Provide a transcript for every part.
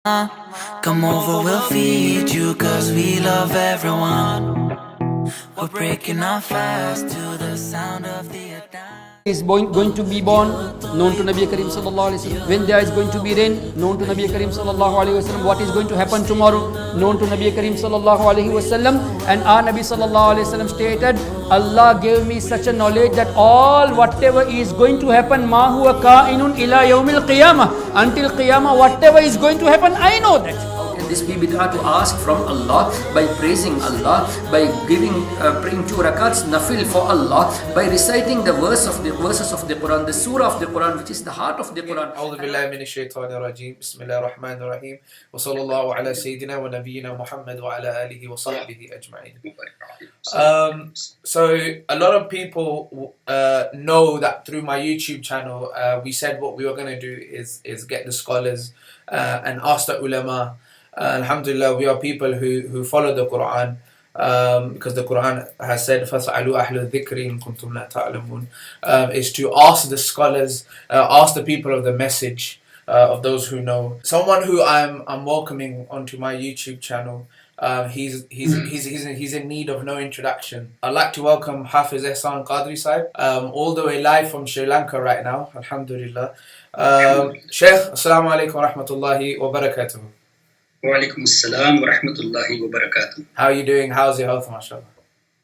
Come over, we'll feed you, cause we love everyone. We're breaking our fast to the sound of the adhan. Is going to be born, known to Nabi Karim sallallahu alaihi wasallam. When there is going to be rain, known to Nabi Karim sallallahu alaihi wasallam. What is going to happen tomorrow, known to Nabi Karim sallallahu alaihi wasallam. And our Nabi sallallahu alaihi wasallam stated, Allah gave me such a knowledge that all whatever is going to happen, ma huwa ka'inun ila yawmil qiyamah, until qiyamah, whatever is going to happen, I know that. This be bid'ah to ask from Allah by praising Allah, by praying 2 rakats nafil for Allah, by reciting the verses of the Quran, the surah of the Quran, which is the heart of the Quran. أعوذ بالله من الشيطان الرجيم بسم الله الرحمن الرحيم وصلى الله على سيدنا ونبينا محمد وعلى آله وصحبه أجمعين. So a lot of people know that through my YouTube channel we said what we were going to do is get the scholars and ask the ulama. Alhamdulillah, we are people who follow the Quran because the Quran has said فَاسْأَلُوا أَهْلَ الذِّكْرِ إِن كُنتُمْ لَا تَعْلَمُونَ is to ask the scholars, ask the people of the message, of those who know. Someone who I'm welcoming onto my YouTube channel, he's in need of no introduction. I'd like to welcome HAFIZ Ehsan Qadri sahib, all the way live from Sri Lanka right now, alhamdulillah. Shaykh, assalamu alaikum wa rahmatullahi wa barakatuh. Wa alaikum assalam wa rahmatullahi wa barakatuh. How are you doing? How's your health, mashallah?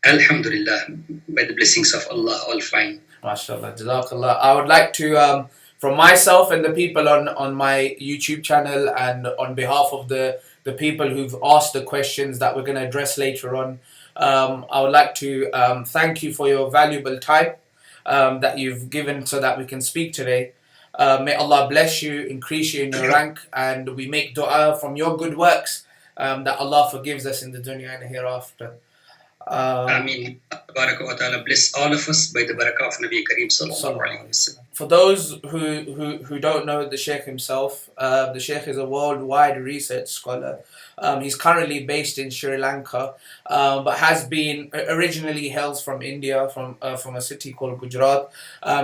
Alhamdulillah, by the blessings of Allah, all fine. Mashallah, jazakallah. I would like to, from myself and the people on my YouTube channel and on behalf of the people who've asked the questions that we're going to address later on, I would like to thank you for your valuable time that you've given so that we can speak today. May Allah bless you, increase you in your rank, and we make dua from your good works that Allah forgives us in the dunya and hereafter. Ameen. Barakah wa ta'ala bless all of us by the barakah of Nabi Kareem sallallahu alaihi wasallam. For those who don't know the Shaykh himself, the Shaykh is a worldwide research scholar. He's currently based in Sri Lanka, but has been originally hails from India, from a city called Gujarat.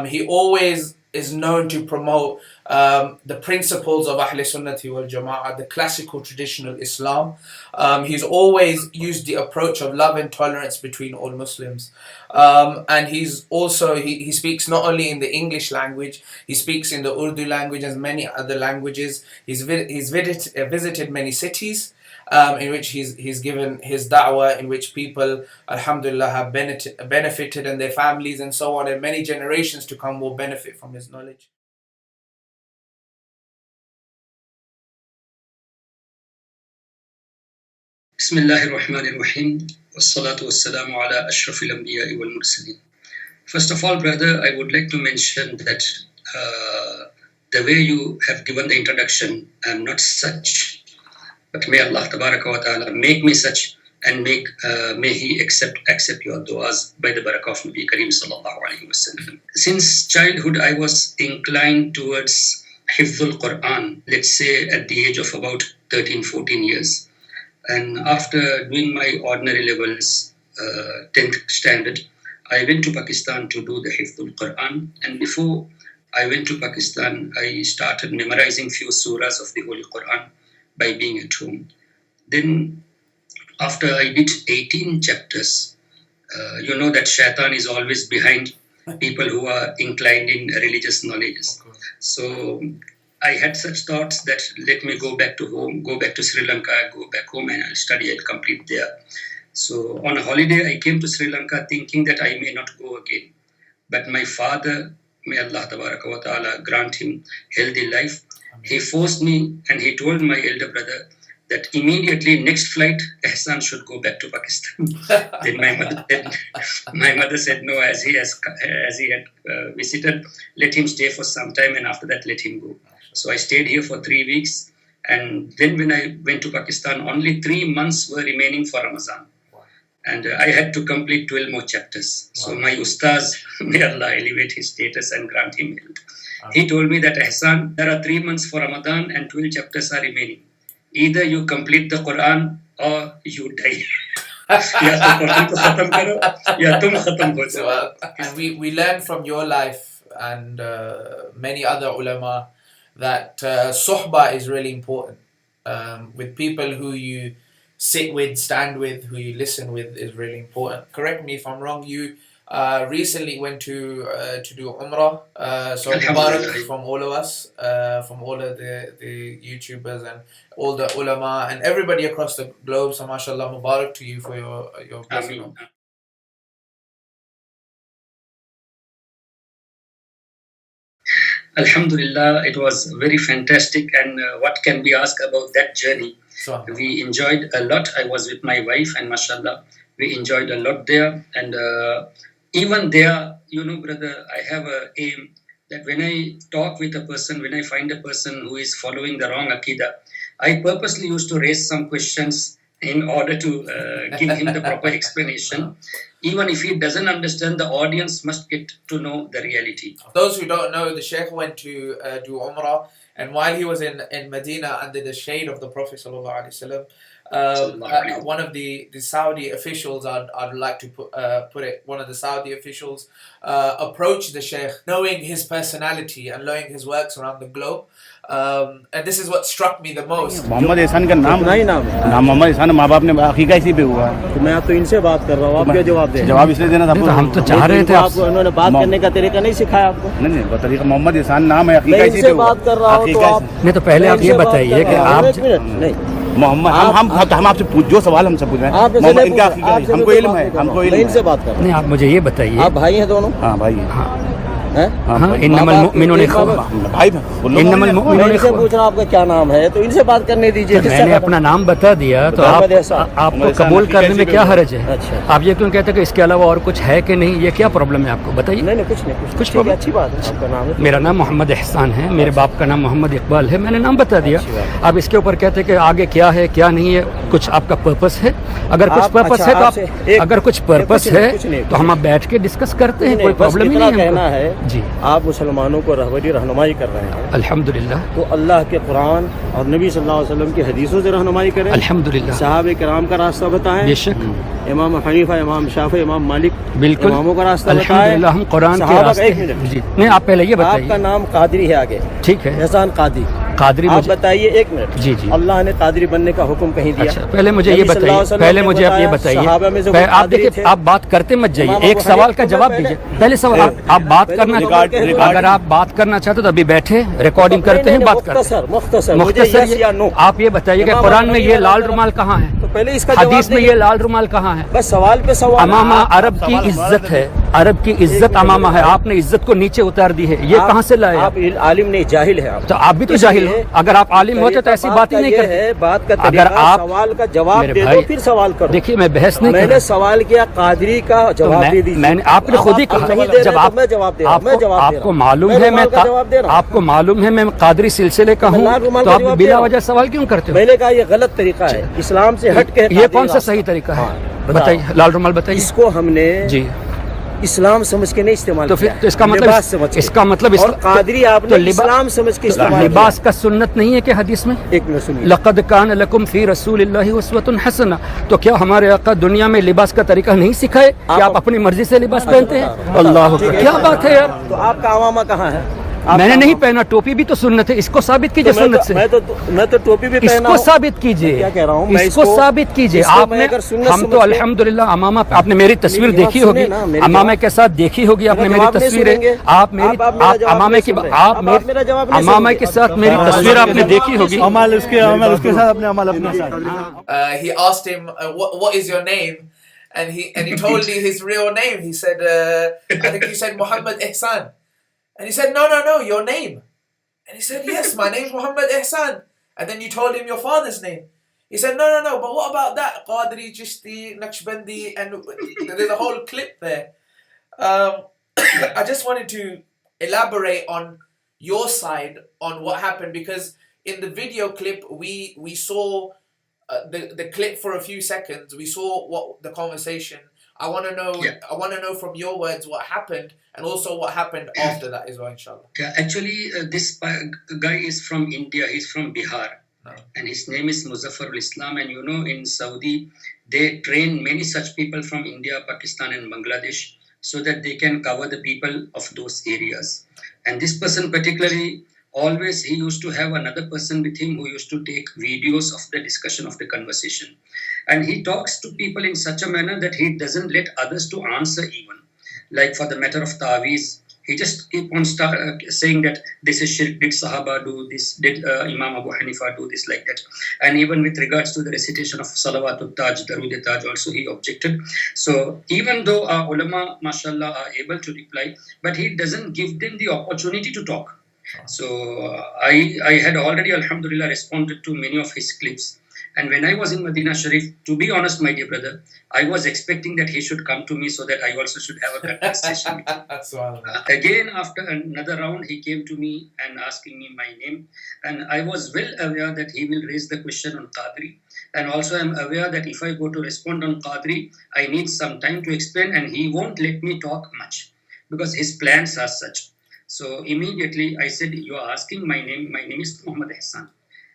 He always is known to promote the principles of Ahl Sunnati wal Jama'ah, the classical traditional Islam. He's always used the approach of love and tolerance between all Muslims. And he's also, he speaks not only in the English language, he speaks in the Urdu language and many other languages. He's visited many cities in which he's given his da'wah, in which people, alhamdulillah, have benefited, and their families and so on, and many generations to come will benefit from his knowledge. Bismillahir Rahmanir Rahim. Wassalatu wassalamu ala ashrafil anbiya'i wal mursalin. First of all, brother, I would like to mention that the way you have given the introduction, I am not such. But may Allah tabaraka wa ta'ala make me such, and may He accept your du'as by the barakah of Nabi Kareem sallallahu alayhi wa sallam. Since childhood, I was inclined towards Hifzul Quran, let's say at the age of about 13, 14 years. And after doing my ordinary levels, 10th standard, I went to Pakistan to do the Hifzul Quran. And before I went to Pakistan, I started memorizing few surahs of the Holy Quran by being at home. Then after I did 18 chapters, you know that shaitan is always behind people who are inclined in religious knowledge. So I had such thoughts that let me go back to home, go back to Sri Lanka, go back home and I'll study, I'll complete there. So on a holiday, I came to Sri Lanka thinking that I may not go again. But my father, may Allah tabaraka wa ta'ala grant him healthy life, he forced me and he told my elder brother that immediately next flight, Ehsan should go back to Pakistan. Then my mother said no, as he had visited, let him stay for some time and after that let him go. So I stayed here for 3 weeks, and then when I went to Pakistan, only 3 months were remaining for Ramadan. And I had to complete 12 more chapters. So my ustaz, may Allah elevate his status and grant him health. He told me that, Ehsan, there are 3 months for Ramadan and 12 chapters are remaining. Either you complete the Quran or you die. And we learn from your life and many other ulama that suhbah is really important. with people who you sit with, stand with, who you listen with is really important. Correct me if I'm wrong. You recently went to do Umrah. So Mubarak from all of us, from all of the YouTubers and all the ulama and everybody across the globe. So mashallah, Mubarak to you for your blessing. Alhamdulillah, it was very fantastic, and what can be asked about that journey? We enjoyed a lot. I was with my wife, and mashallah, we enjoyed a lot there. And even there, brother, I have a aim that when I talk with a person, when I find a person who is following the wrong Aqidah, I purposely used to raise some questions in order to give him the proper explanation. Even if he doesn't understand, the audience must get to know the reality. Those who don't know, the Shaykh went to do Umrah, and while he was in Medina under the shade of the Prophet ﷺ, one of the Saudi officials, I'd like to put it, one of the Saudi officials approached the Shaykh, knowing his personality and knowing his works around the globe. And this is what struck me the most. Mohammad एहसान का नाम नहीं नाम मोहम्मद एहसान माँ बाप ने अकीका इसी पे हुआ है। तो मैं तो इनसे बात कर रहा हूँ, आप क्या जवाब दें? जवाब इसलिए देना था, हम तो चाह रहे थे आपको, उन्होंने बात करने का तरीका नहीं सिखाया आपको। नहीं वो तरीका मोहम्मद एहसान नाम है, अकीका इसी पे हुआ। बात कर रहा हूँ तो आप नहीं, तो पहले आप ये बताइए कि आप नहीं मोहम्मद हम आपसे जो सवाल हमसे पूछ रहे हैं, इनका हमको इल्म है, हमको इल्म है, इनसे बात कर। नहीं आप मुझे ये बताइए, आप भाई हैं दोनों? हाँ भाई हैं। इन्नमल मुमिनून भाई इन्नमल मुमिनून से पूछ रहा आपका क्या नाम है, तो इनसे बात करने दीजिए। मैंने अपना नाम बता दिया तो आपको कबूल करने में क्या हर्ज है? अच्छा, आप ये क्यों कहते हैं कि इसके अलावा और कुछ है कि नहीं? ये क्या प्रॉब्लम है आपको, बताइए। नहीं कुछ नहीं, कुछ प्रॉब्लम? अच्छी बात है, आपका नाम है? मेरा नाम मोहम्मद एहसान है, मेरे बाप का नाम मोहम्मद इकबाल है, मैंने नाम बता दिया। आप इसके ऊपर कहते हैं कि आगे क्या है क्या नहीं है, कुछ आपका पर्पस है? अगर कुछ पर्पस है तो आप, अगर कुछ पर्पस है तो हम बैठ के डिस्कस करते हैं, कोई प्रॉब्लम ही नहीं है जी। आप मुसलमानों को रहनुमाई कर रहे हैं अल्हम्दुलिल्लाह, तो अल्लाह के कुरान और नबी सल्लल्लाहु अलैहि वसल्लम की हदीसों से रहनुमाई करें अल्हम्दुलिल्लाह। सहाबे किराम का रास्ता बताएं, बेशक इमाम हनीफा, इमाम शाफी, इमाम मालिक, बिल्कुल इमामों का रास्ता बताएं अल्हम्दुलिल्लाह। हम कुरान के रास्ते जी। नहीं आप पहले ये बताइए, आपका नाम कादरी है आगे, ठीक है, एहसान कादरी, कादरी आप बताइए। एक मिनट जी जी, अल्लाह ने कादरी बनने का हुक्म कहीं दिया? अच्छा, पहले मुझे ये बताइए, पहले मुझे आप ये बताइए, आप देखिए आप बात करते मत जाइए, एक सवाल का जवाब दीजिए। पहले सवाल आप बात करना, अगर आप बात करना चाहते तो अभी बैठे रिकॉर्डिंग करते हैं, बात करते हैं मुख्तसर। आप ये बताइए कि कुरान में ये लाल रुमाल कहाँ है, तो पहले इसका हदीस में ये लाल रुमाल कहाँ है? बस सवाल पे सवाल। अमामा अरब की इज्जत है, अरब की इज्जत अमामा है, आपने इज्जत को नीचे उतार दी है, ये कहाँ से लाए? आप आलिम नहीं, जाहिल है आप, तो आप भी तो जाहिल हो। अगर आप आलिम होते तो ऐसी बात ही नहीं करते। बात का अगर आप सवाल का जवाब दे दो फिर सवाल करो। देखिए मैं बहस नहीं, मैंने सवाल किया कादरी का जवाब दे दीजिए। मैंने आपने खुद ही कहा जब आप, मैं जवाब दे रहा हूं, आपको मालूम है मैं आपको मालूम है मैं कादरी सिलसिले का हूँ, तो आप बिला वजह सवाल क्यों करते हो? मैंने कहा ये गलत तरीका है, इस्लाम से हट के। ये कौन सा सही तरीका है बताइए? लाल रुमाल बताइए। इसको हमने जी इस्लाम समझ के नहीं इस्तेमाल, तो फिर तो इसका मतलब, इसका मतलब और कादरी आपने तो इस्लाम समझ के इस्तेमाल। लिबास का सुन्नत नहीं है कि हदीस में? एक मिनट सुनिए, लक़द कान लकुम फी रसूलिल्लाहि उस्वतुन हसना, तो क्या हमारे आका दुनिया में लिबास का तरीका नहीं सिखाए कि आप अपनी मर्जी से लिबास पहनते हैं? अल्लाह क्या बात है यार। तो आपका अवामा कहाँ है? मैंने नहीं पहना, टोपी भी तो सुन्नत है, इसको साबित कीजिए सुन्नत से। मैं तो टोपी भी पहना हूं, इसको साबित कीजिए। क्या कह रहा हूं मैं, इसको साबित कीजिए। आपने, हम तो अल्हम्दुलिल्लाह अमामा, आपने मेरी तस्वीर देखी होगी, अमामा के साथ देखी होगी आपने मेरी तस्वीरें, आप मेरी अमामा की, आप अमामा के साथ मेरी तस्वीर आपने देखी होगी। अमल उसके साथ अपने अमल अपने साथ। He asked him what is your name, and he told me his real name. He said I think he said Muhammad Ehsan. And he said, no, your name. And he said, yes, my name's Muhammad Ehsan. And then you told him your father's name. He said, no, but what about that? Qadri, Chishti, Naqshbandi, and there's a whole clip there. I just wanted to elaborate on your side on what happened, because in the video clip, we saw the clip for a few seconds. We saw what the conversation. I want to know from your words what happened, and also what happened after that as well, inshallah. Yeah, actually, this guy is from India. He's from Bihar, and his name is Muzaffarul Islam. And in Saudi, they train many such people from India, Pakistan, and Bangladesh, so that they can cover the people of those areas. And this person particularly always he used to have another person with him who used to take videos of the discussion of the conversation. And he talks to people in such a manner that he doesn't let others to answer even. Like for the matter of ta'weez, he just keep on saying that this is shirk, did Sahaba do this, did Imam Abu Hanifa do this, like that. And even with regards to the recitation of Salawatul Taj, Darud Taj, also he objected. So even though our ulama, mashallah, are able to reply, but he doesn't give them the opportunity to talk. So I had already, alhamdulillah, responded to many of his clips. And when I was in Madina Sharif, to be honest, my dear brother, I was expecting that he should come to me so that I also should have a conversation with him. Again, after another round, he came to me and asking me my name. And I was well aware that he will raise the question on Qadri. And also I'm aware that if I go to respond on Qadri, I need some time to explain and he won't let me talk much because his plans are such. So immediately I said, you are asking my name. My name is Muhammad Ehsan.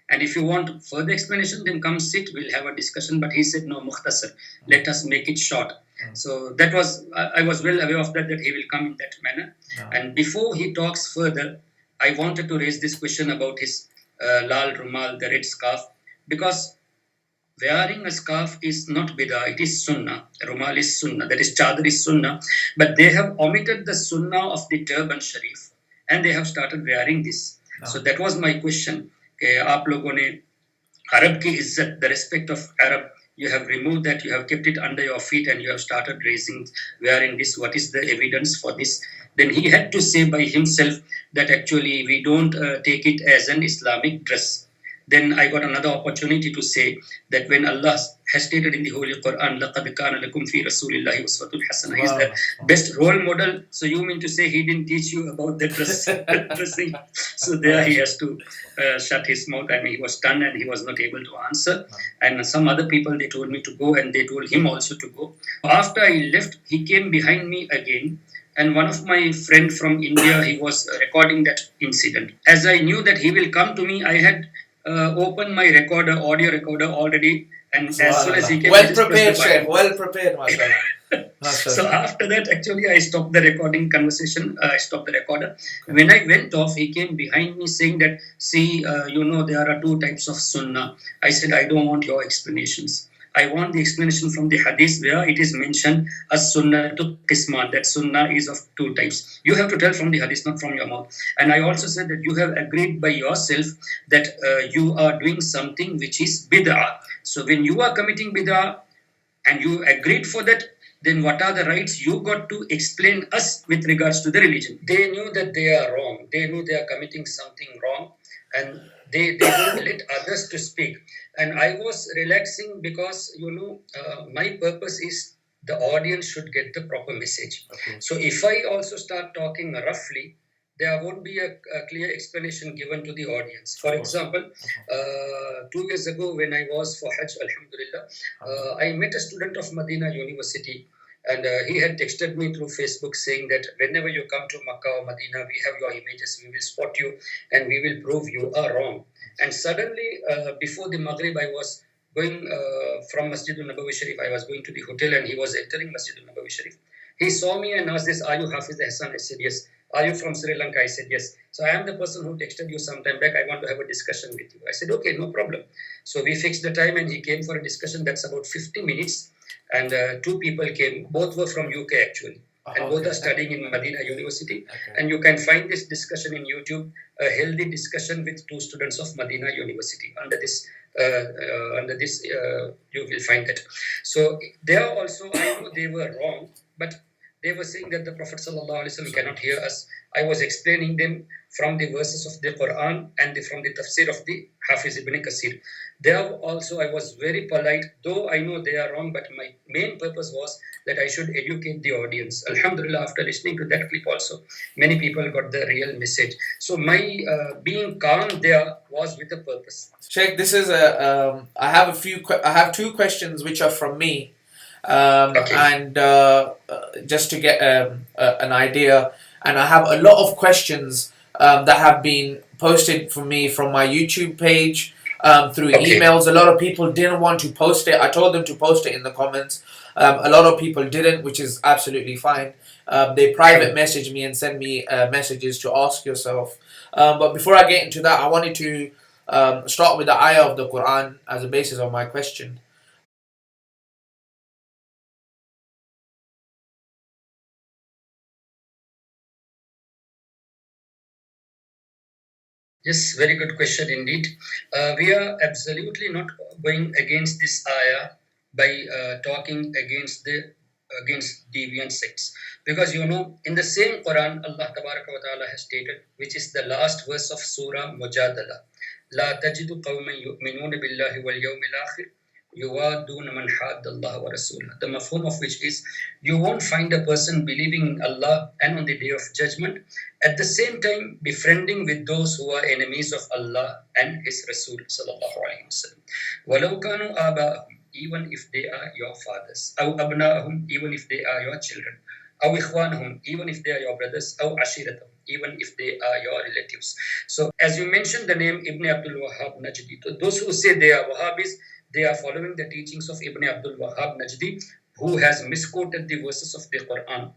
And if you want further explanation, then come sit, we'll have a discussion. But he said, no, mukhtasar, let us make it short. So that was, I was well aware of that he will come in that manner. And before he talks further, I wanted to raise this question about his lal rumal, the red scarf, because wearing a scarf is not bid'ah, it is sunnah. Rumal is sunnah, that is chadar is sunnah. But they have omitted the sunnah of the turban sharif and they have started wearing this. So that was my question. आप लोगों ने Arab की इज्जत, the respect of Arab, you have removed that, you have kept it under your feet and you have started wearing this. What is the evidence for this? Then he had to say by himself that actually we don't take it as an Islamic dress. Then I got another opportunity to say that when Allah has stated in the Holy Quran, لَقَدْ كَانَ لَكُمْ فِي رَسُولِ اللَّهِ أُسْوَةٌ حَسَنَةٌ, he is the best role model. So you mean to say he didn't teach you about the dressing? So there he has to shut his mouth. I mean, he was stunned and he was not able to answer. And some other people, they told me to go and they told him also to go. After I left, he came behind me again. And one of my friend from India, he was recording that incident. As I knew that he will come to me, I had opened my audio recorder already, and as soon as he came, well prepared, Shaykh, well prepared, mashallah. So after that, actually, I stopped the recording conversation. I stopped the recorder. When I went off, he came behind me saying that, see, there are two types of sunnah. I said, I don't want your explanations. I want the explanation from the hadith where it is mentioned as sunnah to qisman, that sunnah is of two types. You have to tell from the hadith, not from your mouth. And I also said that you have agreed by yourself that you are doing something which is bid'ah. So when you are committing bid'ah and you agreed for that, then what are the rights you got to explain us with regards to the religion? They knew that they are wrong. They knew they are committing something wrong. And they don't let others to speak. And I was relaxing because, my purpose is the audience should get the proper message. Okay. So if I also start talking roughly, there won't be a clear explanation given to the audience. For example, 2 years ago when I was for Hajj, alhamdulillah, I met a student of Madina University. And he had texted me through Facebook saying that whenever you come to Makkah or Madina, we have your images, we will spot you and we will prove you are wrong. And suddenly, before the Maghrib, I was going from Masjid al-Nabawi Sharif. I was going to the hotel and he was entering Masjid al-Nabawi Sharif. He saw me and asked this, are you HAFIZ Ehsan? I said, yes. Are you from Sri Lanka? I said, yes. So I am the person who texted you some time back. I want to have a discussion with you. I said, okay, no problem. So we fixed the time and he came for a discussion. That's about 50 minutes. And two people came. Both were from UK actually. And both are studying in Madina University. Okay. And you can find this discussion in YouTube, a healthy discussion with two students of Madina University. Under this, you will find that. So there also, I know they were wrong, but they were saying that the Prophet ﷺ cannot hear us. I was explaining them from the verses of the Quran and from the tafsir of the HAFIZ ibn Kathir. There also I was very polite, though I know they are wrong, but my main purpose was that I should educate the audience. Alhamdulillah, after listening to that clip also, many people got the real message. So my being calm there was with a purpose. Shaykh, this is I have two questions which are from me. And just to get an idea, and I have a lot of questions that have been posted for me from my YouTube page, through emails. A lot of people didn't want to post it. I told them to post it in the comments. A lot of people didn't, which is absolutely fine. They private message me and send me messages to ask yourself But before I get into that, I wanted to start with the ayah of the Quran as a basis of my question. Yes, very good question indeed. We are absolutely not going against this ayah by talking against deviant sects, because in the same Quran Allah Tabaraka wa Ta'ala has stated, which is the last verse of Surah Mujadala, La tajidu qawman yu'minuna billahi wal yawmil akhir yuwaduna man hadda Allah wa rasulah. The mafhum of which is, you won't find a person believing in Allah and on the day of judgment, at the same time befriending with those who are enemies of Allah and His Rasul sallallahu alaihi wasallam. Walau kanu aba'ahum, even if they are your fathers, aw abna'ahum, even if they are your children, aw ikhwanahum, even if they are your brothers, aw ashiratahum, even if they are your relatives. So as you mentioned the name Ibn Abdul Wahhab Najdi, so those who say they are Wahhabis, they are following the teachings of Ibn Abdul Wahhab Najdi, who has misquoted the verses of the Quran.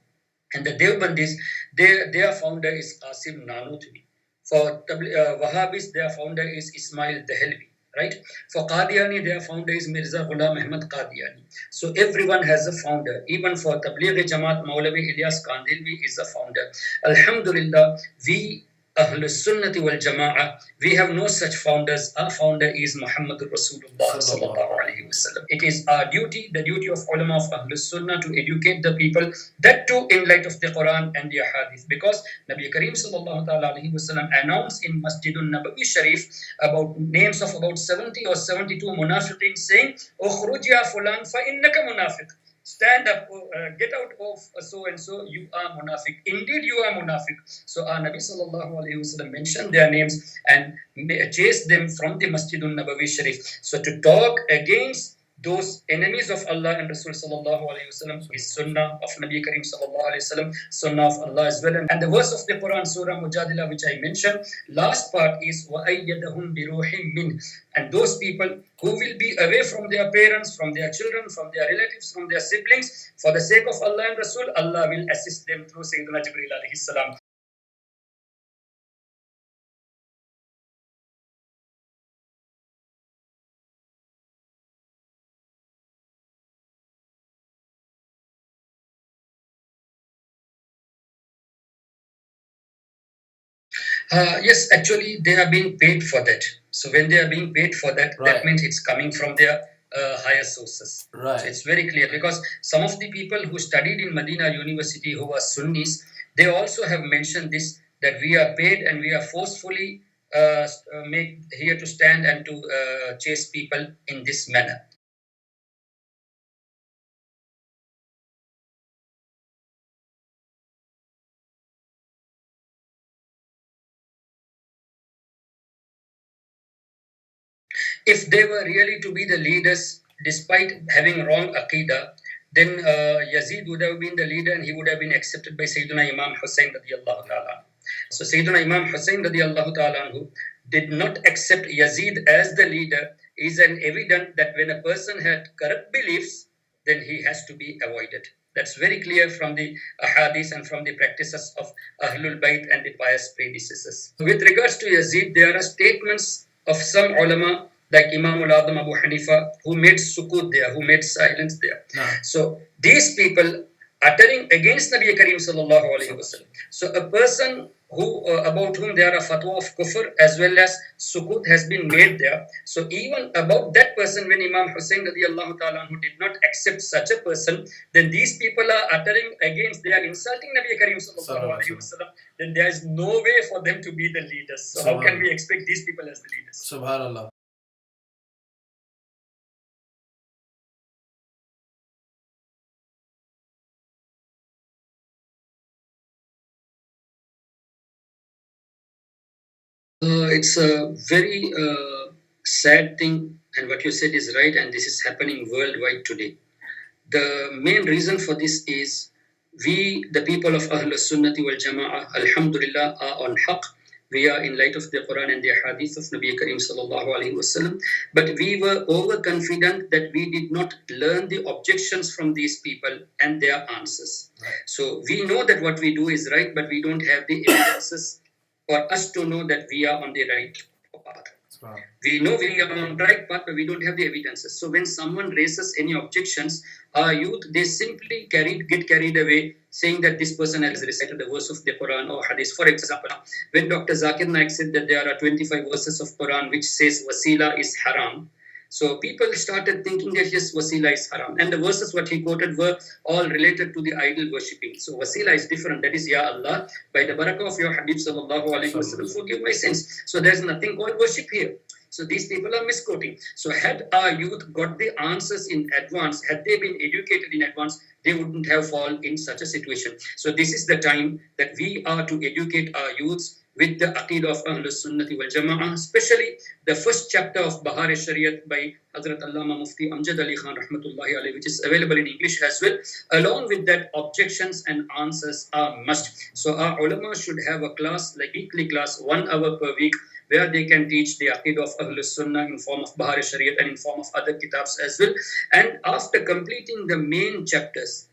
And the Deobandis, their founder is Qasim Nanutwi. For Wahhabis, their founder is Ismail Dehelvi, right? For Qadiani, their founder is Mirza Ghulam Ahmad Qadiani. So everyone has a founder. Even for Tabligh Jamaat, Maulavi Ilyas Kandilvi is a founder. Alhamdulillah, we Ahlus Sunnati wal Jama'ah, we have no such founders. Our founder is Muhammadur Rasulullah sallallahu alaihi wasallam. It is our duty, the duty of ulama of Ahlus Sunnah, to educate the people, that too in light of the Quran and the Hadith, because Nabi Kareem sallallahu alaihi wasallam announced in Masjidun Nabawi Sharif about names of about 70 or 72 munafiqin, saying, "Ukhruj ya fulan fa innaka munafiq." Stand up, get out of so and so, you are munafiq. Indeed, you are munafiq. So our Nabi sallallahu alaihi wasallam mentioned their names and chased them from the Masjidun Nabawi Sharif. So to talk against those enemies of Allah and Rasul sallallahu alaihi wasallam is sunnah of Nabi Kareem sallallahu alaihi wasallam, sunnah of Allah as well. And the verse of the Quran, Surah Mujadila, which I mentioned, last part is وَأَيَّدَهُمْ بِرُوحٍ مِّنْهِ. And those people who will be away from their parents, from their children, from their relatives, from their siblings, for the sake of Allah and Rasul, Allah will assist them through Sayyidina Jibreel alayhi salam. Yes, actually, they are being paid for that. So when they are being paid for that, Right. that means it's coming from their higher sources. Right. So it's very clear, because some of the people who studied in Madina University who are Sunnis, they also have mentioned this, that we are paid and we are forcefully made here to stand and to chase people in this manner. If they were really to be the leaders, despite having wrong Aqidah, then Yazid would have been the leader and he would have been accepted by Sayyidina Imam Hussein radiallahu ta'ala. So Sayyidina Imam Hussein radiallahu ta'ala, who did not accept Yazid as the leader, is an evidence that when a person had corrupt beliefs, then he has to be avoided. That's very clear from the hadith and from the practices of Ahlul Bayt and the pious predecessors. With regards to Yazid, there are statements of some ulama like Imam al-Adham Abu Hanifa, who made sukut there, who made silence there. No. So these people uttering against Nabi Kareem sallallahu alaihi wasallam. So a person who about whom there are fatwa of kufr as well as sukut has been made there. So even about that person, when Imam Hussein radiallahu ta'ala who did not accept such a person, then these people are uttering against, they are insulting Nabi Kareem sallallahu alaihi wasallam, then there is no way for them to be the leaders. So how can we expect these people as the leaders? Subhanallah. It's a very sad thing, and what you said is right, and this is happening worldwide today. The main reason for this is we, the people of Ahlus Sunnati wal Jama'ah, Alhamdulillah, are on haqq. We are in light of the Quran and the Hadith of Nabi Kareem sallallahu alaihi wasallam. But we were overconfident that we did not learn the objections from these people and their answers. Right. So we know that what we do is right, but we don't have the evidences for us to know that we are on the right path. We know we are on the right path, but we don't have the evidences. So when someone raises any objections, our youth, they simply get carried away, saying that this person has recited the verse of the Quran or Hadith. For example, when Dr. Zakir Naik said that there are 25 verses of Quran which says wasila is haram, so people started thinking that yes, wasila is haram. And the verses what he quoted were all related to the idol worshipping. So wasila is different. That is, Ya Allah, by the barakah of your Habib sallallahu alaihi wasallam, forgive my sins. So there's nothing called worship here. So these people are misquoting. So had our youth got the answers in advance, had they been educated in advance, they wouldn't have fallen in such a situation. So this is the time that we are to educate our youths with the Aqidah of Ahlus Sunnati wal Jama'ah, especially the first chapter of Bahar Shariat by Hazrat Allama Mufti Amjad Ali Khan Rahmatullahi Alayhi, which is available in English as well. Along with that, objections and answers are must. So our ulama should have a class, like weekly class, 1 hour per week, where they can teach the Aqidah of Ahlus Sunnah in form of Bahar Shariat and in form of other kitabs as well. And after completing the main chapters,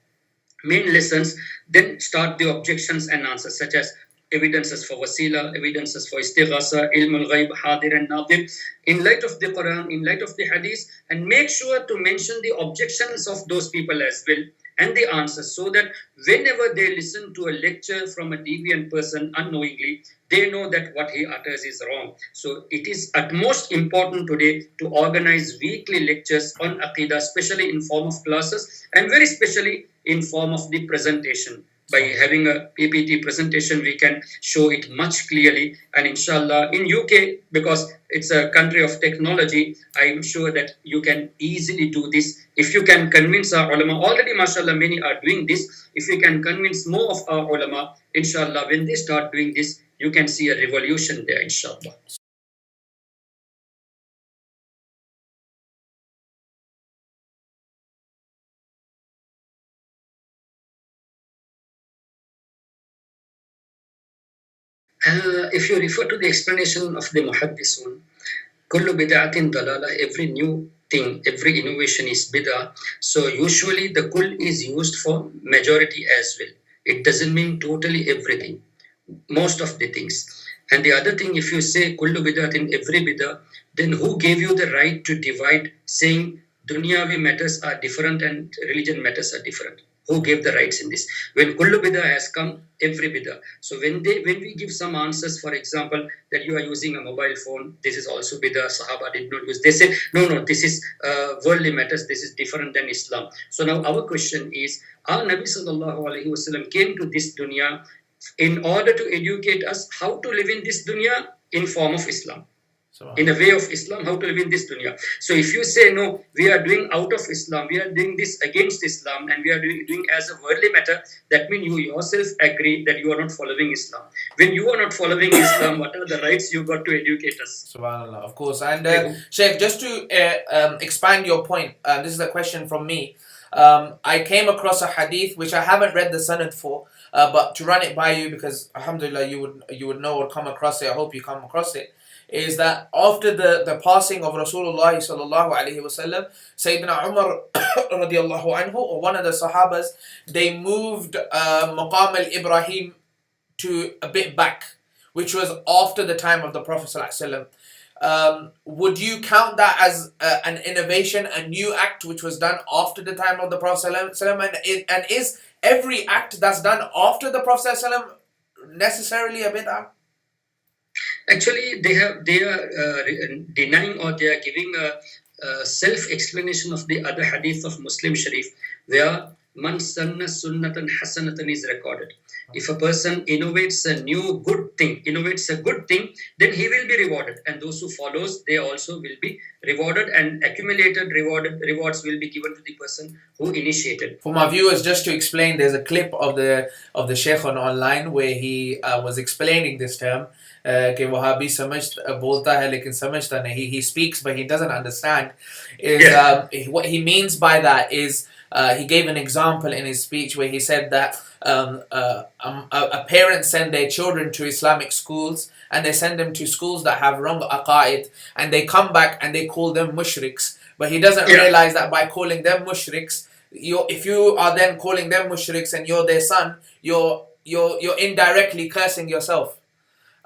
main lessons, then start the objections and answers, such as evidences for wasila, evidences for istighasa, ilm al-ghaib, hadir and nadir, in light of the Quran, in light of the hadith, and make sure to mention the objections of those people as well and the answers, so that whenever they listen to a lecture from a deviant person unknowingly, they know that what he utters is wrong. So it is at most important today to organize weekly lectures on Aqidah, especially in form of classes and very specially in form of the presentation. By having a PPT presentation, we can show it much clearly. And inshallah, in UK, because it's a country of technology, I'm sure that you can easily do this. If you can convince our ulama, already mashallah, many are doing this. If we can convince more of our ulama, inshallah, when they start doing this, you can see a revolution there, inshallah. If you refer to the explanation of the Muhaddisun, kullu bid'atin dalala, every new thing, every innovation is bid'ah. So usually the kull is used for majority as well. It doesn't mean totally everything, most of the things. And the other thing, if you say kullu bid'atin, every bid'ah, then who gave you the right to divide, saying dunyavi matters are different and religion matters are different? Who gave the rights in this? When kullu bidah has come, every bidah. So when we give some answers, for example, that you are using a mobile phone, this is also bidah, Sahaba did not use. They say, no, this is worldly matters, this is different than Islam. So now our question is, our Nabi sallallahu alaihi wasallam came to this dunya in order to educate us how to live in this dunya in form of Islam. In a way of Islam, how to live in this dunya. So if you say, no, we are doing out of Islam, we are doing this against Islam, and we are doing as a worldly matter, that means you yourself agree that you are not following Islam. When you are not following Islam, what are the rights you got to educate us? Subhanallah, of course. And Shaykh, just to expand your point, this is a question from me. I came across a hadith which I haven't read the sanad for, but to run it by you, because alhamdulillah you would know or come across it. I hope you come across it. Is that after the passing of Rasulullah sallallahu alaihi wasallam, Sayyidina Umar radiallahu anhu, or one of the Sahabas, they moved Maqam al-Ibrahim to a bit back, which was after the time of the Prophet sallallahu alaihi wasallam. Would you count that as an innovation, a new act which was done after the time of the Prophet sallallahu alaihi wasallam? And is every act that's done after the Prophet sallallahu alaihi wasallam necessarily a bid'ah? Actually, they are denying, or they are giving a self-explanation of the other hadith of Muslim Sharif, where man sanna sunnatan hasanatan is recorded. If a person innovates a good thing, then he will be rewarded. And those who follows, they also will be rewarded, and accumulated rewards will be given to the person who initiated. For my viewers, just to explain, there's a clip of the Shaykh online where he was explaining this term. कि वहाबी बोलता है लेकिन समझता नहीं. He speaks but he doesn't understand. What he means by that is he gave an example in his speech where he said that a parent send their children to Islamic schools, and they send them to schools that have wrong aqaid, and they come back and they call them mushriks. But he doesn't realize that by calling them mushriks, if you are then calling them mushriks and you're their son, you're indirectly cursing yourself.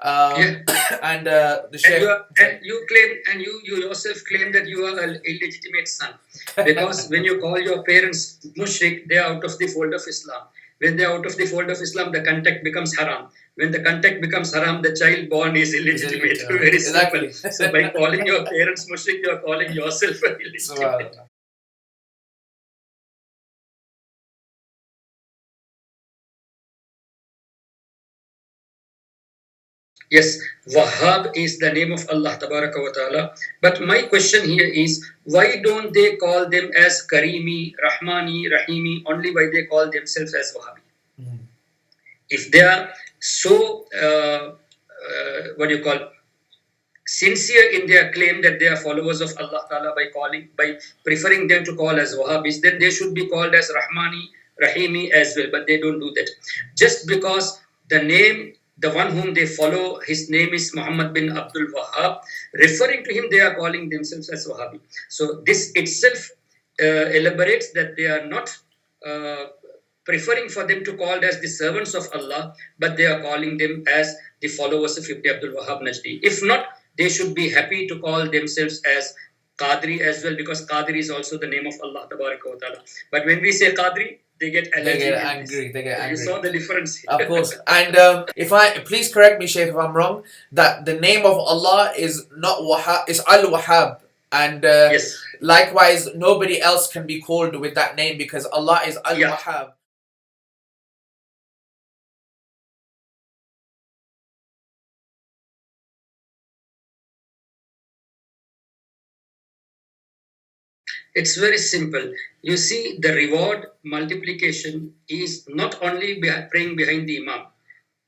Yeah. And the And Shaykh. you claim, and you yourself claim that you are an illegitimate son, because when you call your parents mushrik, they are out of the fold of Islam. When they are out of the fold of Islam, the contact becomes haram. When the contact becomes haram, the child born is illegitimate. Very simple. Exactly. So by calling your parents mushrik, you are calling yourself illegitimate. Subhanallah. Yes, Wahhab is the name of Allah Tabaraka wa Ta'ala. But my question here is, why don't they call them as Karimi, Rahmani, Rahimi, only why they call themselves as Wahhabi? If they are so, sincere in their claim that they are followers of Allah Ta'ala by preferring them to call as Wahhabis, then they should be called as Rahmani, Rahimi as well, but they don't do that. Just because the name, the one whom they follow, his name is Muhammad bin Abdul Wahhab, referring to him, they are calling themselves as Wahhabi. So this itself elaborates that they are not preferring for them to called as the servants of Allah, but they are calling them as the followers of Ibn Abdul Wahhab Najdi. If not, they should be happy to call themselves as Qadri as well, because Qadri is also the name of Allah Tabaraka wa Ta'ala. But when we say Qadri, they get They get angry. They get angry. You saw the difference here. Of course. And please correct me, Shaykh, if I'm wrong, that the name of Allah is not Wahhab, it's Al-Wahhab. And Yes. likewise, nobody else can be called with that name because Allah is Al-Wahhab. It's very simple. You see, the reward multiplication is not only praying behind the Imam.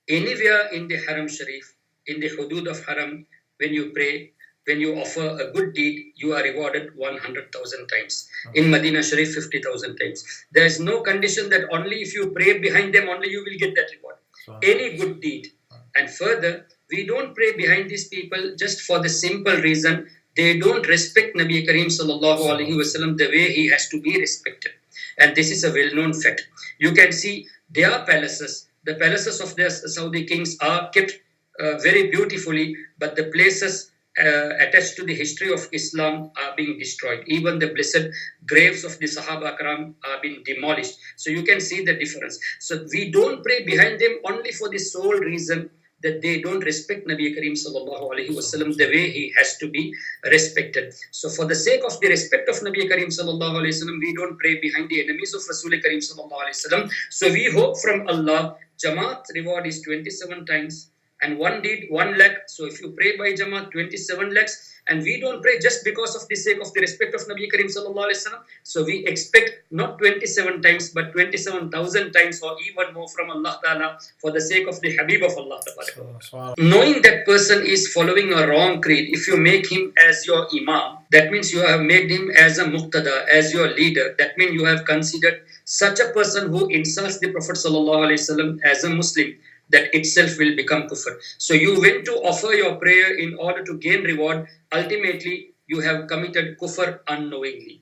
Anywhere in the Haram Sharif, in the hudud of Haram, when you pray, when you offer a good deed, you are rewarded 100,000 times. In Madina Sharif, 50,000 times. There is no condition that only if you pray behind them, only you will get that reward. Any good deed. And further, we don't pray behind these people just for the simple reason they don't respect Nabi Kareem sallallahu alaihi wasallam the way he has to be respected. And this is a well-known fact. You can see their palaces, the palaces of their Saudi kings are kept very beautifully, but the places attached to the history of Islam are being destroyed. Even the blessed graves of the Sahaba Akram are being demolished. So you can see the difference. So we don't pray behind them only for the sole reason that they don't respect Nabi Kareem sallallahu alaihi wasallam the way he has to be respected. So for the sake of the respect of Nabi Kareem sallallahu alaihi wasallam, we don't pray behind the enemies of Rasul Kareem sallallahu alaihi wasallam. So we hope from Allah, Jamaat reward is 27 times and one deed 1 lakh. So if you pray by Jamaat, 27 lakhs. And we don't pray just because of the sake of the respect of Nabi Kareem sallallahu alaihi wasallam. So we expect not 27 times but 27,000 times or even more from Allah Ta'ala for the sake of the Habib of Allah Ta'ala. Knowing that person is following a wrong creed, if you make him as your Imam, that means you have made him as a Muqtada, as your leader. That means you have considered such a person who insults the Prophet sallallahu alaihi wasallam as a Muslim. That itself will become kufr. So you went to offer your prayer in order to gain reward. Ultimately, you have committed kufr unknowingly.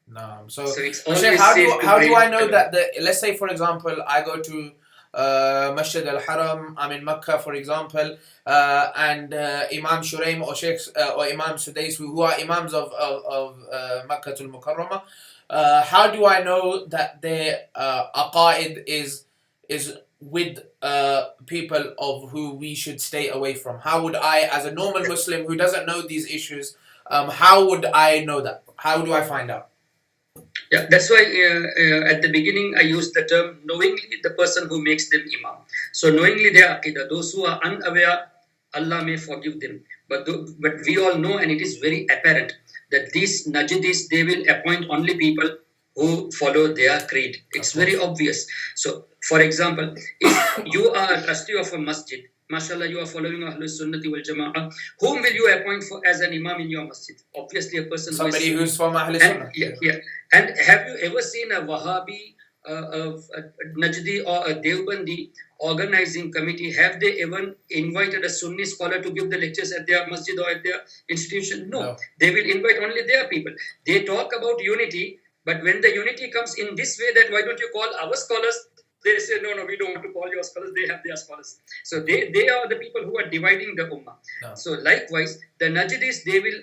No. So it's Shaykh, how do I know that let's say for example I go to Masjid al-Haram, I'm in Mecca for example, and Imam Shuraim or Shaykh or Imam Sudais, who are Imams of Makkah al-Mukarramah, how do I know that their aqaid is with people of who we should stay away from? How would I, as a normal Muslim who doesn't know these issues, how would I know that? How do I find out? Yeah, that's why at the beginning I used the term knowingly the person who makes them Imam. So knowingly their aqidah, those who are unaware, Allah may forgive them. But we all know, and it is very apparent, that these Najdis, they will appoint only people who follow their creed. It's very obvious. So, for example, if you are a trustee of a masjid, mashallah, you are following Ahlul Sunnati wal Jama'ah, whom will you appoint for as an imam in your masjid? Obviously, a person somebody who's from Ahlul Sunnah. Yeah. And have you ever seen a Wahhabi, a Najdi or a Devbandi organizing committee? Have they ever invited a Sunni scholar to give the lectures at their masjid or at their institution? No. They will invite only their people. They talk about unity. But when the unity comes in this way, that why don't you call our scholars? They say, no, we don't want to call you scholars. They have their scholars. So they are the people who are dividing the ummah. No. So likewise, the Najdis, they will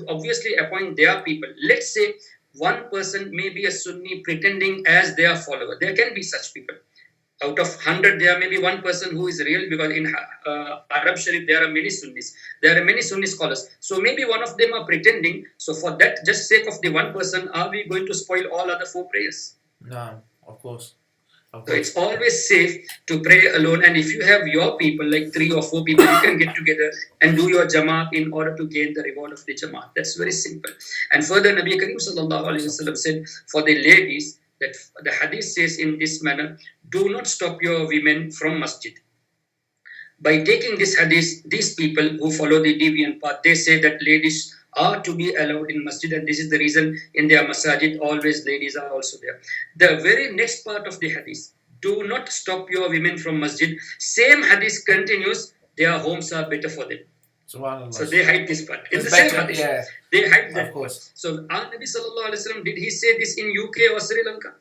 obviously appoint their people. Let's say one person may be a Sunni pretending as their follower. There can be such people. Out of 100, there may be one person who is real, because in Arab Sharif, there are many Sunnis. There are many Sunni scholars. So maybe one of them are pretending. So for that, just sake of the one person, are we going to spoil all other 4 prayers? No, of course. So it's always safe to pray alone. And if you have your people, like 3 or 4 people, you can get together and do your Jamaat in order to gain the reward of the Jamaat. That's very simple. And further, Nabi Karim Sallallahu Alaihi Wasallam said, for the ladies, that the hadith says in this manner, do not stop your women from masjid. By taking this hadith, these people who follow the deviant path, they say that ladies are to be allowed in masjid, and this is the reason in their masajid always ladies are also there. The very next part of the hadith, do not stop your women from masjid. Same hadith continues, their homes are better for them. So they hide this part. It's the same hadith. Yeah. They hide that. Of course. So Nabi Sallallahu Alaihi Wasallam, did he say this in UK or Sri Lanka?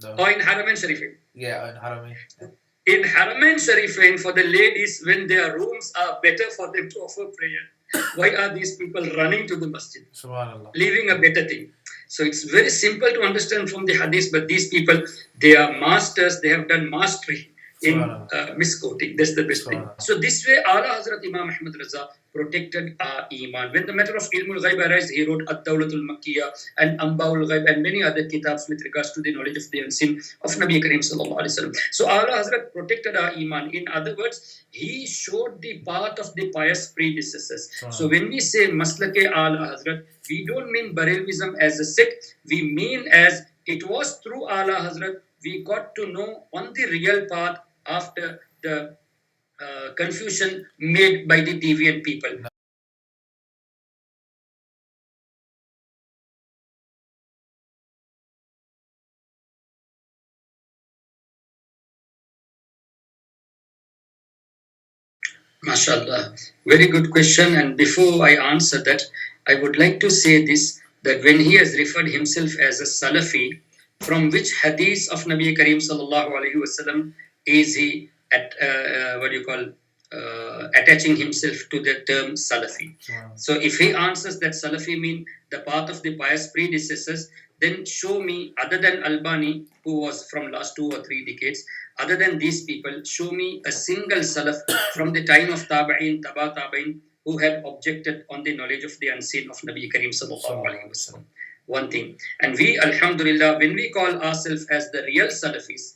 No. Or in Haramain Sharifain? Yeah, in Haramain. Yeah. In Haramain Sharifain, for the ladies, when their rooms are better for them to offer prayer, why are these people running to the masjid? Subhanallah. Leaving a better thing. So it's very simple to understand from the hadith, but these people, they are masters, they have done mastery in misquoting. That's the best thing. So this way, Ala Hazrat Imam Ahmad Raza protected our iman. When the matter of Ilmul Ghaib arose, he wrote Ad-Dawlatul Makkiyah and Ambaul Ghaib and many other kitabs with regards to the knowledge of the unseen of Nabi Karim Sallallahu Alaihi Wasallam. So Ala Hazrat protected our iman. In other words, he showed the path of the pious predecessors. So when we say Maslake Ala Hazrat, we don't mean Barelvism as a sect. We mean as it was through Ala Hazrat we got to know on the real path after the confusion made by the deviant people. MashaAllah. Very good question. And before I answer that, I would like to say this, that when he has referred himself as a Salafi, from which hadith of Nabi Karim Sallallahu Alaihi Wasallam is he attaching himself to the term Salafi? Wow. So if he answers that Salafi mean the path of the pious predecessors, then show me, other than Albani, who was from last 2 or 3 decades, other than these people, show me a single Salaf from the time of Tabi'in, Taba Tabi'in, who had objected on the knowledge of the unseen of Nabi Karim Sallallahu Alaihi Wasallam. One thing. And we, alhamdulillah, when we call ourselves as the real Salafis,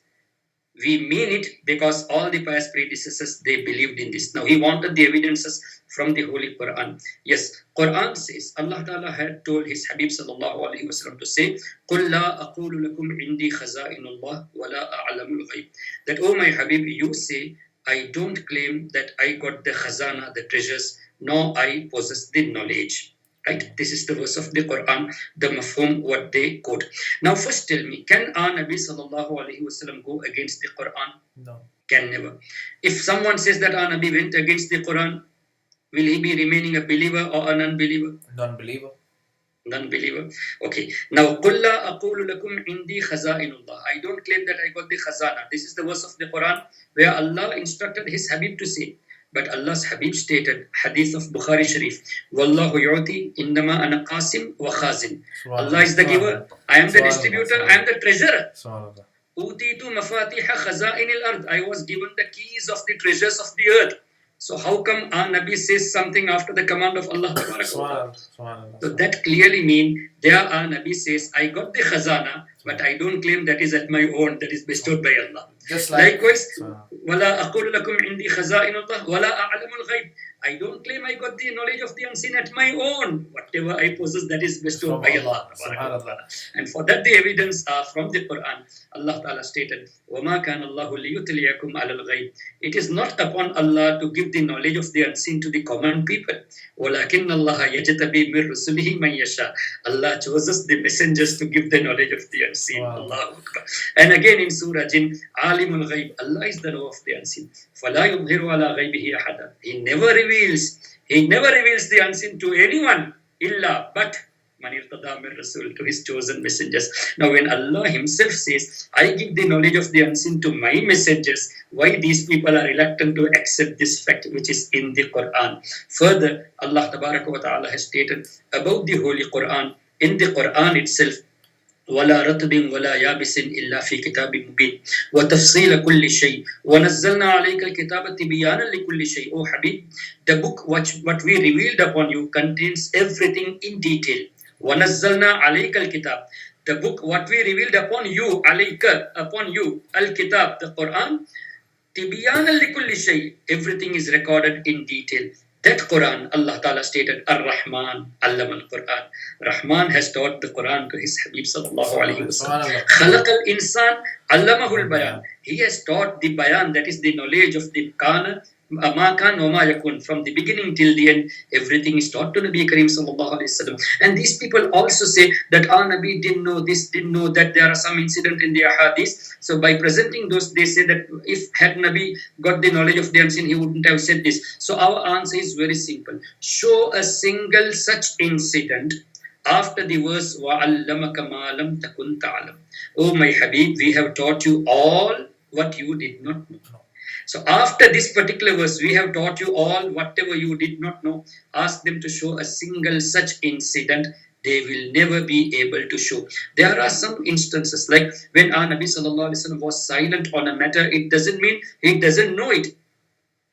we mean it because all the pious predecessors, they believed in this. Now, he wanted the evidences from the Holy Quran. Yes, Quran says, Allah Ta'ala had told his Habib Sallallahu Alaihi Wasallam to say, قُلْ لَا أَقُولُ لَكُمْ عِنْدِي خَزَائِنُ اللَّهِ وَلَا أَعْلَمُ الْغَيْبِ. That, oh my Habib, you say, I don't claim that I got the khazana, the treasures, nor I possess the knowledge. Right? This is the verse of the Quran, the mafhum, what they quote. Now first tell me, can our Nabi Sallallahu Alaihi Wasallam go against the Quran? No. Can never. If someone says that our Nabi went against the Quran, will he be remaining a believer or an unbeliever? Non-believer. Non-believer. Okay. Now, قُلْ لَا أَقُولُ لَكُمْ عِنْدِي خَزَائِنُ اللَّهِ. I don't claim that I got the khazana. This is the verse of the Quran where Allah instructed his Habib to say. But Allah's Habib stated, hadith of Bukhari Sharif, Wallahu yu'ti innama ana qasim wa khazin. Allah is the giver, I am the distributor, I am the treasurer. Utitu mafatiha khaza'inil ard. I was given the keys of the treasures of the earth. So how come our Nabi says something after the command of Allah? So that clearly means there our Nabi says, I got the khazana, but I don't claim that is at my own, that is bestowed by Allah. Just like, likewise, وَلَا أَقُولُ لَكُمْ عِنْدِي خَزَائِنُ اللَّهِ وَلَا أَعْلَمُ الْغَيْبِ. I don't claim I got the knowledge of the unseen at my own. Whatever I possess, that is bestowed by Allah. And for that the evidence are from the Quran. Allah Ta'ala stated, وَمَا كَانَ اللَّهُ لِيُطْلِعَكُمْ عَلَى الْغَيْبِ. It is not upon Allah to give the knowledge of the unseen to the common people. وَلَكِنَّ اللَّهَ يَجْتَبِي مِنْ رُسُلِهِ مَنْ يَشَاءُ. Allah chooses the messengers to give the knowledge of the unseen. Wow. Allahu Akbar. And again in Surah Jinn, Alimul Ghaib, Allah is the knower of the unseen. فَلَا يُظْهِرُ عَلَى غَيْبِهِ أَحَدًا. He never reveals the unseen to anyone, illa, but Man irtada min Rasul, to his chosen messengers. Now when Allah himself says, I give the knowledge of the unseen to my messengers, why these people are reluctant to accept this fact which is in the Quran? Further, Allah Tabaraka wa Ta'ala has stated about the Holy Quran, in the Quran itself, ولا رطب ولا يابس إلا في كتاب مبين وتفصيل كل شيء ونزلنا عليك الكتاب تبيانا لكل شيء. Oh Habib, the book what we revealed upon you contains everything in detail. ونزلنا عليك الكتاب, the book what we revealed upon you, عليك, upon you, al-kitab, the Quran, تبيانا لكل شيء, everything is recorded in detail. That Quran, Allah Ta'ala stated, Ar-Rahman, Allama al-Quran. Rahman has taught the Quran to his Habib sallallahu alayhi wa sallam. Khalaq al-insan, Allamahu al-bayan. He has taught the bayan, that is the knowledge of the kana, ma kan wa ma yakun. From the beginning till the end, everything is taught to Nabi Kareem sallallahu alayhi wa sallam. And these people also say that our Nabi didn't know this, didn't know that, there are some incident in the hadith. So by presenting those, they say that if had Nabi got the knowledge of the unseen, he wouldn't have said this. So our answer is very simple. Show a single such incident after the verse وَعَلَّمَكَ مَا لَمْ تَكُنْ تَعْلَمْ. Oh my Habib, we have taught you all what you did not know. So after this particular verse, we have taught you all whatever you did not know. Ask them to show a single such incident. They will never be able to show. There are some instances like when our Nabi sallallahu alaihi wasallam was silent on a matter, it doesn't mean he doesn't know it.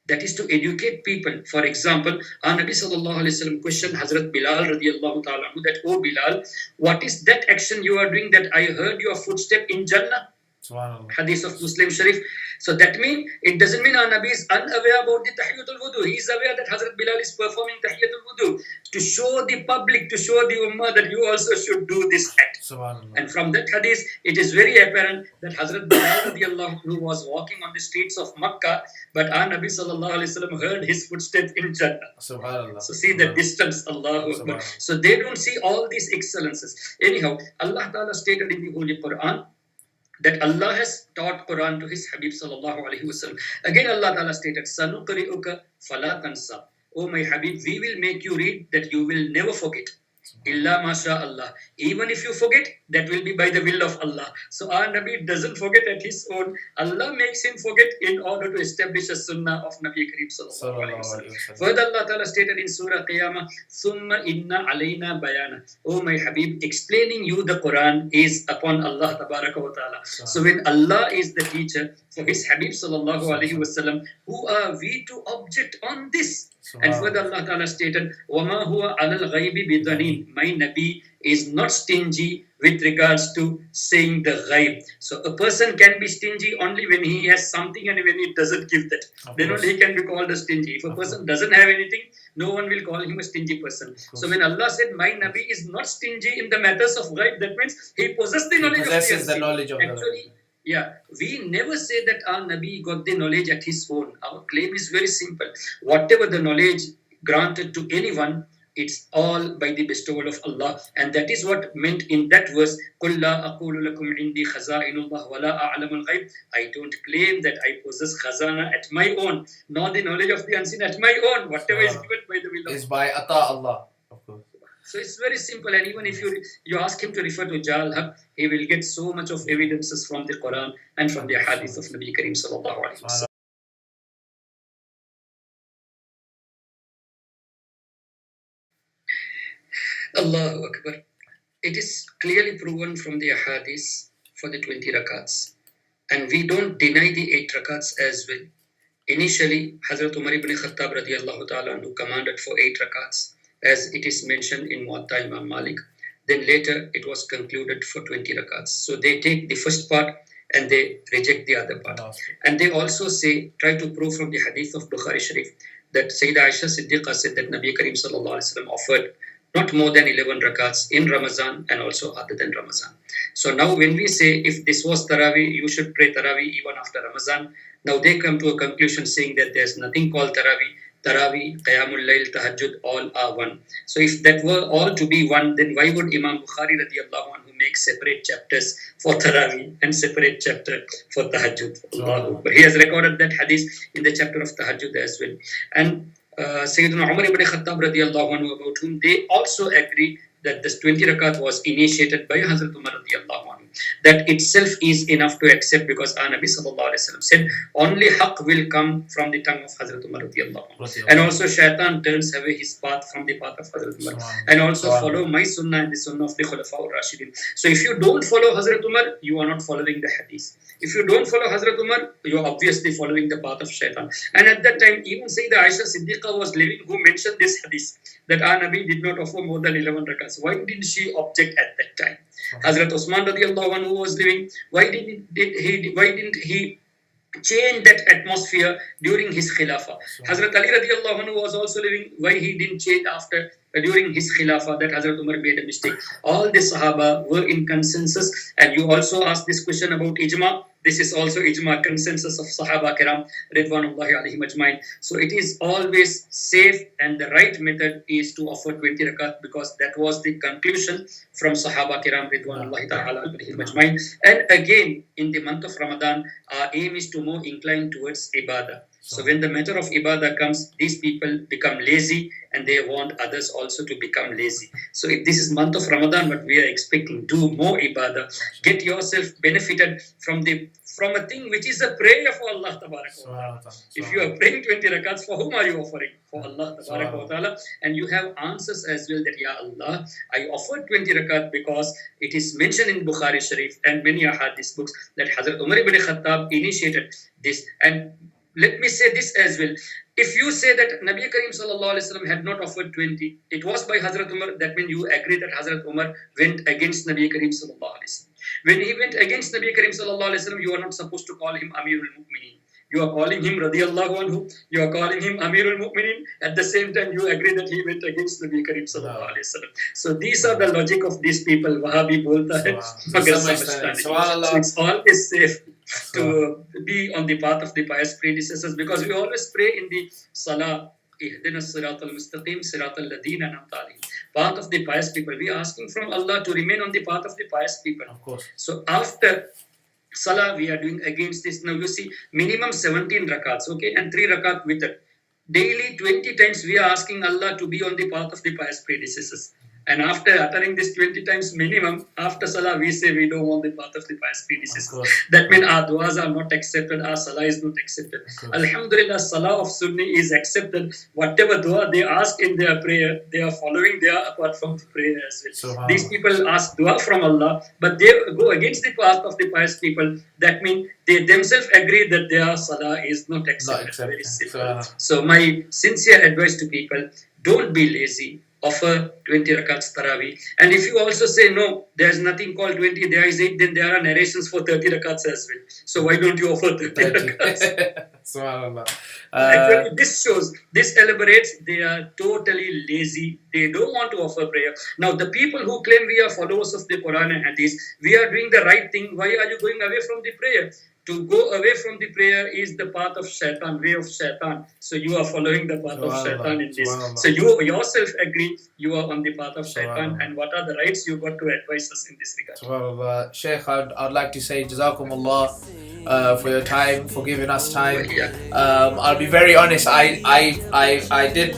That is to educate people. For example, our Nabi sallallahu alaihi wasallam questioned Hazrat Bilal radiyallahu ta'ala that, oh Bilal, what is that action you are doing that I heard your footstep in Jannah? Hadith of Muslim Sharif. So that means, it doesn't mean our Nabi is unaware about the Tahiyatul Wudu. He is aware that Hazrat Bilal is performing Tahiyatul Wudu to show the public, to show the Ummah that you also should do this act. And from that hadith, it is very apparent that Hazrat Bilal radiallahu anhu was walking on the streets of Makkah, but our Nabi sallallahu alaihi wasallam heard his footsteps in Jannah. So see the distance, Allahu Akbar. So they don't see all these excellences. Anyhow, Allah Ta'ala stated in the Holy Quran that Allah has taught Quran to his Habib sallallahu alaihi wasallam. Again Allah Ta'ala stated, Sanuqri'uka fala tansa. Oh my Habib, we will make you read that you will never forget. Illa masha Allah. Even if you forget, that will be by the will of Allah. So our Nabi doesn't forget at his own. Allah makes him forget in order to establish a sunnah of Nabi Kareem sallallahu alaihi wasallam. Further Allah Ta'ala stated in Surah Qiyamah, Summa inna alayna bayana. Oh my Habib, explaining you the Quran is upon Allah Tabaraka wa Ta'ala. So when Allah is the teacher for his Habib sallallahu alaihi wasallam, who are we to object on this? And further Allah Ta'ala stated, وَمَا هُوَ عَلَى الْغَيْبِ بِضَنِينَ. My Nabi is not stingy with regards to saying the ghaib. So a person can be stingy only when he has something and when he doesn't give that. Then only he can be called a stingy. If a person doesn't have anything, no one will call him a stingy person. So when Allah said, my Nabi is not stingy in the matters of ghaib, that means he possesses the knowledge of the knowledge of actually. Yeah, we never say that our Nabi got the knowledge at his own. Our claim is very simple. Whatever the knowledge granted to anyone, it's all by the bestowal of Allah. And that is what meant in that verse, قُلْ لَا أَقُولُ لَكُمْ عِنْدِي خَزَائِنُ اللَّهِ وَلَا أَعْلَمُ الْغَيْبِ. I don't claim that I possess khazana at my own, nor the knowledge of the unseen at my own. Whatever is given by the will of Allah. Is by ata Allah, of course. So it's very simple, and even if you ask him to refer to Jal Haq, he will get so much of evidences from the Quran and from the hadith of Nabi Kareem sallallahu alaihi wasallam. Allahu Akbar. It is clearly proven from the hadith for the 20 rakats, and we don't deny the 8 rakats as well. Initially, Hazrat Umar ibn Khattab radiyallahu ta'ala anhu commanded for 8 rakats, as it is mentioned in Muwatta Imam Malik. Then later it was concluded for 20 rakats. So they take the first part and they reject the other part. And they also say, try to prove from the hadith of Bukhari Sharif that Sayyidah Aisha Siddiqa said that Nabi Kareem sallallahu alaihi wasallam offered not more than 11 rakats in Ramazan and also other than Ramazan. So now when we say if this was Taraweeh, you should pray Taraweeh even after Ramazan. Now they come to a conclusion saying that there's nothing called Taraweeh. Taraweeh, Qiyamul Layl, Tahajjud, all are one. So if that were all to be one, then why would Imam Bukhari radiyallahu anhu make separate chapters for Taraweeh and separate chapter for Tahajjud? But he has recorded that hadith in the chapter of Tahajjud as well. And Sayyidina Umar ibn Khattab radiyallahu anhu, about whom they also agree that this 20 rakat was initiated by Hazrat Umar radiallahu anhu. That itself is enough to accept, because our Nabi sallallahu alaihi wasallam said only haqq will come from the tongue of Hazrat Umar radiallahu anhu. And also shaitan turns away his path from the path of Hazrat Umar. And also follow my sunnah and the sunnah of the Khulafa ar-Rashidin. So if you don't follow Hazrat Umar, you are not following the hadith. If you don't follow Hazrat Umar, you are obviously following the path of shaitan. And at that time, even Sayyidah Aisha Siddiqa was living, who mentioned this hadith, that our Nabi did not offer more than 11 rakats. Why didn't she object at that time? Hazrat Usman radiallahu anhu was living. Why didn't he change that atmosphere during his khilafah? Hazrat Ali radiallahu anhu was also living. Why he didn't change after during his khilafah, that Hazrat Umar made a mistake? All the Sahaba were in consensus. And you also asked this question about ijma. This is also ijma, consensus of Sahaba Kiram Ridwanullahi alayhim ajmain. So it is always safe, and the right method is to offer 20 rakat, because that was the conclusion from Sahaba Kiram Ridwanullahi ta'ala alayhim ajmain. And again, in the month of Ramadan, our aim is to more incline towards ibadah. So when the matter of ibadah comes, these people become lazy, and they want others also to become lazy. So if this is month of Ramadan, what we are expecting, do more ibadah, get yourself benefited from a thing which is a prayer for Allah Tabaraka. If you are praying 20 rakats, for whom are you offering? For Allah Tabaraka. And you have answers as well, that Ya Allah, I offered 20 rakat because it is mentioned in Bukhari Sharif and many ahadith books that Hazrat Umar ibn Khattab initiated this. And let me say this as well. If you say that Nabi Karim sallallahu alaihi wasallam had not offered 20, it was by Hazrat Umar, that means you agree that Hazrat Umar went against Nabi Karim sallallahu alaihi wasallam. When he went against Nabi Karim sallallahu alaihi wasallam, you are not supposed to call him Amirul Mu'mineen. You are calling him radiyallahu anhu. You are calling him Amirul Mu'mineen. At the same time, you agree that he went against Nabi Karim sallallahu alaihi wasallam. So these are the logic of these people. Wahabi bolta hai, magar samajhta nahi. So it's always safe to be on the path of the pious predecessors, because we always pray in the Salah, Ihdina siratal mustaqim siratal ladina an'amta alayhim, path of the pious people. We are asking from Allah to remain on the path of the pious people. Of course. So after Salah, we are doing against this. Now you see, minimum 17 rakats, okay, and 3 rakat witr. Daily 20 times we are asking Allah to be on the path of the pious predecessors. And after uttering this 20 times minimum, after Salah, we say we don't want the path of the pious predecessors. That means our du'as are not accepted, our Salah is not accepted. Alhamdulillah, Salah of Sunni is accepted. Whatever dua they ask in their prayer, they are following their apart from the prayer as well. These people ask dua from Allah, but they go against the path of the pious people. That means they themselves agree that their Salah is not accepted. Very simple. So my sincere advice to people, don't be lazy. Offer 20 rakats Tarawih. And if you also say, no, there's nothing called 20, there is 8, then there are narrations for 30 rakats as well. So why don't you offer 30 rakats? Subhanallah. Actually, this shows, this elaborates, they are totally lazy. They don't want to offer prayer. Now, the people who claim we are followers of the Quran and Hadith, we are doing the right thing. Why are you going away from the prayer? To go away from the prayer is the path of shaitan, way of shaitan. So you are following the path of shaitan in this. So you yourself agree you are on the path of shaitan. And what are the rights you got to advise us in this regard? Sheikh, I'd like to say Jazakumullah for your time, for giving us time. I'll be very honest, I did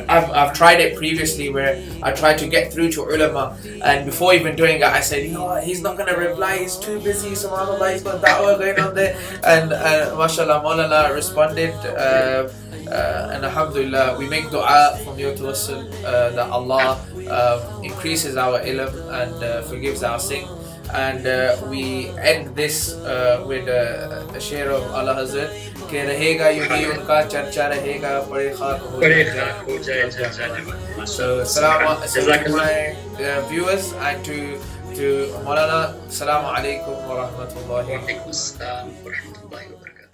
I've tried it previously where I tried to get through to ulama, and before even doing it I said, you know what, he's not going to reply, he's too busy, subhanAllah, he's got da'wah going on there, and mashallah, Maulana responded, and alhamdulillah, we make dua from your tawassul that Allah increases our ilm and forgives our sin. And we end this with a share of Allah Hazrat कि रहेगा यूं ही उनका चर्चा रहेगा बड़े खाक हो जाए. So to my viewers and to Maulana, Assalamu alaikum wa rahmatullahi wa barakatuh.